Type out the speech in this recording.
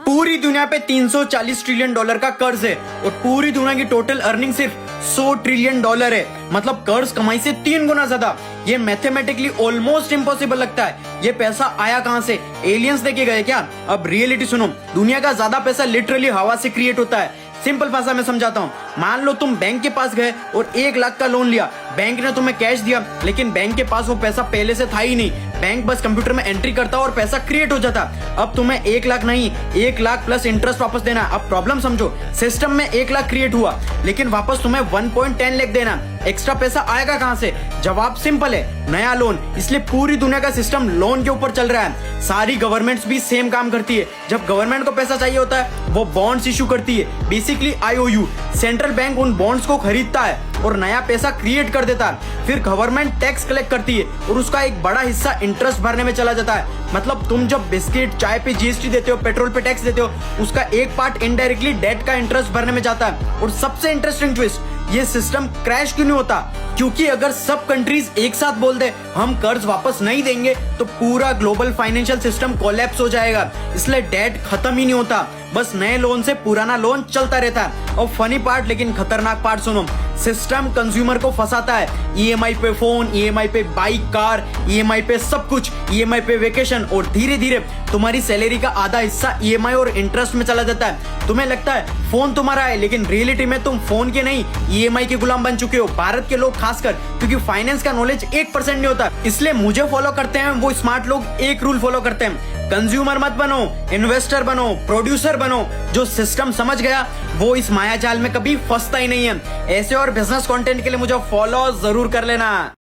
पूरी दुनिया पे 340 ट्रिलियन डॉलर का कर्ज है और पूरी दुनिया की टोटल अर्निंग सिर्फ 100 ट्रिलियन डॉलर है। मतलब कर्ज कमाई से 3 गुना ज्यादा। ये मैथमेटिकली ऑलमोस्ट इम्पॉसिबल लगता है। ये पैसा आया कहां से? एलियंस देके गए क्या? अब रियलिटी सुनो, दुनिया का ज्यादा पैसा लिटरली हवा से क्रिएट होता है। सिंपल भाषा में समझाता हूँ। मान लो तुम बैंक के पास गए और 1 लाख का लोन लिया। बैंक ने तुम्हें कैश दिया, लेकिन बैंक के पास वो पैसा पहले से था ही नहीं। बैंक बस कंप्यूटर में एंट्री करता और पैसा क्रिएट हो जाता। अब तुम्हें 1 लाख नहीं, 1 लाख प्लस इंटरेस्ट वापस देना। अब प्रॉब्लम समझो, सिस्टम में 1 लाख क्रिएट हुआ, लेकिन वापस तुम्हें 1.10 लाख देना। एक्स्ट्रा पैसा आएगा कहां से? जवाब सिंपल है, नया लोन। इसलिए पूरी दुनिया का सिस्टम लोन के ऊपर चल रहा है। सारी गवर्नमेंट्स भी सेम काम करती है। जब गवर्नमेंट को पैसा चाहिए होता है, वो बॉन्ड्स इशू करती है, बेसिकली IOU। सेंट्रल बैंक उन बॉन्ड्स को खरीदता है और नया पैसा क्रिएट कर देता है। फिर गवर्नमेंट टैक्स कलेक्ट करती है और उसका एक बड़ा हिस्सा इंटरेस्ट भरने में चला जाता है। मतलब तुम जब बिस्किट चाय पे GST देते हो, पेट्रोल पे टैक्स देते हो, उसका एक पार्ट इनडायरेक्टली डेट का इंटरेस्ट भरने में जाता है। और सबसे इंटरेस्टिंग ट्विस्ट, ये सिस्टम क्रैश क्यों नहीं होता? क्योंकि अगर सब कंट्रीज एक साथ बोल दे हम कर्ज वापस नहीं देंगे, तो पूरा ग्लोबल फाइनेंशियल सिस्टम कोलैप्स हो जाएगा। इसलिए डेट खत्म ही नहीं होता, बस नए लोन से पुराना लोन चलता रहता है। और फनी पार्ट लेकिन खतरनाक पार्ट सुनो, सिस्टम कंज्यूमर को फंसाता है। EMI पे फोन, EMI पे बाइक, कार, EMI पे सब कुछ, EMI पे वेकेशन, और धीरे धीरे तुम्हारी सैलरी का आधा हिस्सा EMI और इंटरेस्ट में चला जाता है। तुम्हें लगता है फोन तुम्हारा है, लेकिन रियलिटी में तुम फोन के नहीं EMI के गुलाम बन चुके हो। भारत के लोग खासकर, क्योंकि फाइनेंस का नॉलेज 1% नहीं होता। इसलिए मुझे फॉलो करते हैं वो स्मार्ट लोग एक रूल फॉलो करते हैं, कंज्यूमर मत बनो, इन्वेस्टर बनो, प्रोड्यूसर बनो। जो सिस्टम समझ गया वो इस माया जाल में कभी फंसता ही नहीं है। ऐसे और बिजनेस कंटेंट के लिए मुझे फॉलो जरूर कर लेना।